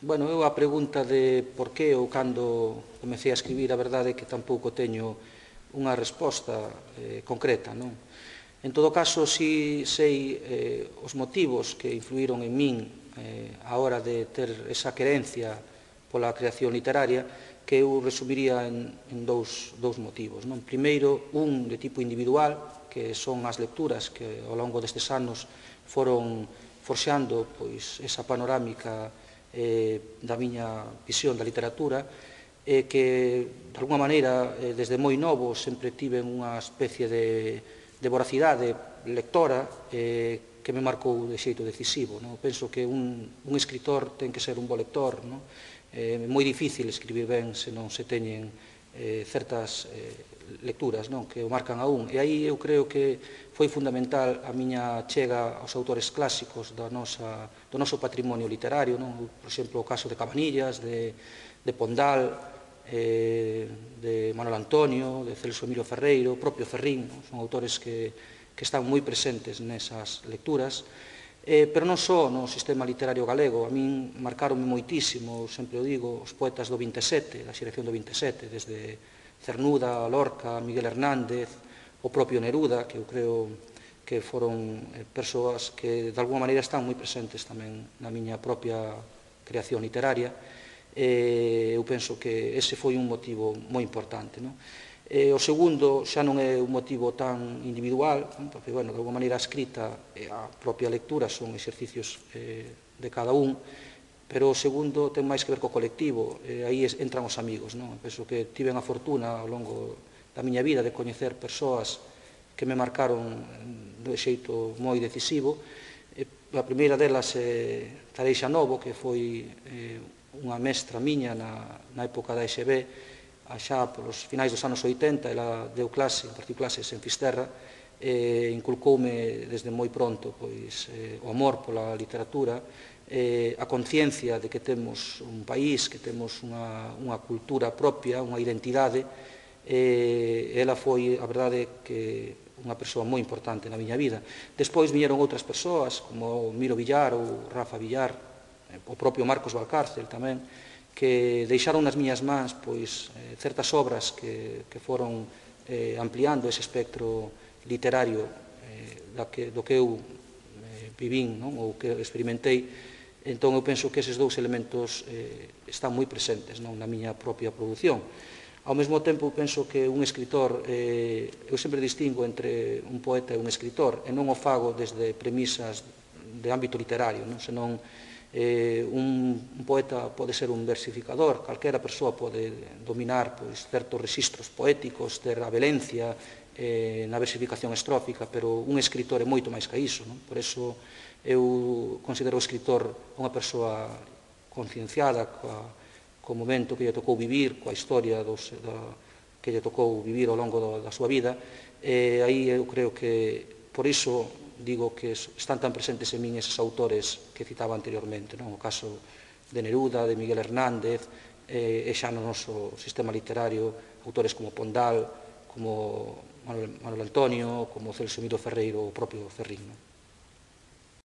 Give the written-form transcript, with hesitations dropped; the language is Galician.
Bueno, eu a pregunta de por que ou cando comecei a escribir, a verdade é que tampouco teño unha resposta concreta, non? En todo caso, si sei os motivos que influíron en min a hora de ter esa querencia pola creación literaria, que eu resumiría en dous motivos, non? Primeiro, un de tipo individual, que son as lecturas que ao longo destes anos foron forxando pois, esa panorámica da miña visión da literatura, que, de alguma maneira, desde moi novo, sempre tive unha especie de voracidade lectora que me marcou de xeito decisivo. Penso que un escritor ten que ser un bo lector. É moi difícil escribir ben se non se teñen certas lecturas que o marcan a un. E aí eu creo que foi fundamental a miña chega aos autores clásicos do noso patrimonio literario, por exemplo, o caso de Cabanillas, de Pondal, de Manuel Antonio, de Celso Emilio Ferreiro, o propio Ferrín, son autores que están moi presentes nesas lecturas, pero non só no sistema literario galego. A min marcaronme moitísimo, sempre o digo, os poetas do 27, da xeración do 27, desde Cernuda, Lorca, Miguel Hernández, o propio Neruda, que eu creo que foron persoas que de alguma maneira están moi presentes tamén na miña propia creación literaria. Eu penso que ese foi un motivo moi importante. O segundo xa non é un motivo tan individual, porque, de alguma maneira, a escrita e a propia lectura son exercicios de cada un, pero o segundo ten máis que ver co colectivo, aí entran os amigos. Penso que tive a fortuna ao longo da miña vida de coñecer persoas que me marcaron de xeito moi decisivo. A primeira delas é Tareixa Novo, que foi unha mestra miña na época da EXB, xa polos finais dos anos 80, ela deu clase, impartiu clases en Fisterra, e inculcoume desde moi pronto o amor pola literatura, a conciencia de que temos un país, que temos unha cultura propia, unha identidade. Ela foi, a verdade, que unha persoa moi importante na miña vida. Despois viñeron outras persoas, como Miro Villar ou Rafa Villar, o propio Marcos Valcárcel tamén, que deixaron nas miñas mans certas obras que foron ampliando ese espectro literario do que eu vivín ou que experimentei. Entón, eu penso que eses dous elementos están moi presentes na miña propia produción. Ao mesmo tempo, penso que un escritor, eu sempre distingo entre un poeta e un escritor, e non o fago desde premisas de ámbito literario, senón un poeta pode ser un versificador, calquera persoa pode dominar certos rexistros poéticos, ter a velencia na versificación estrófica, pero un escritor é moito máis que iso. Por iso eu considero o escritor unha persoa concienciada co momento que lle tocou vivir, coa historia que lle tocou vivir ao longo da súa vida. Aí eu creo que, por iso, digo que están tan presentes en min eses autores que citaba anteriormente, o caso de Neruda, de Miguel Hernández, e xa no noso sistema literario, autores como Pondal, como Manuel Antonio, como Celso Emilio Ferreiro, o propio Ferrín.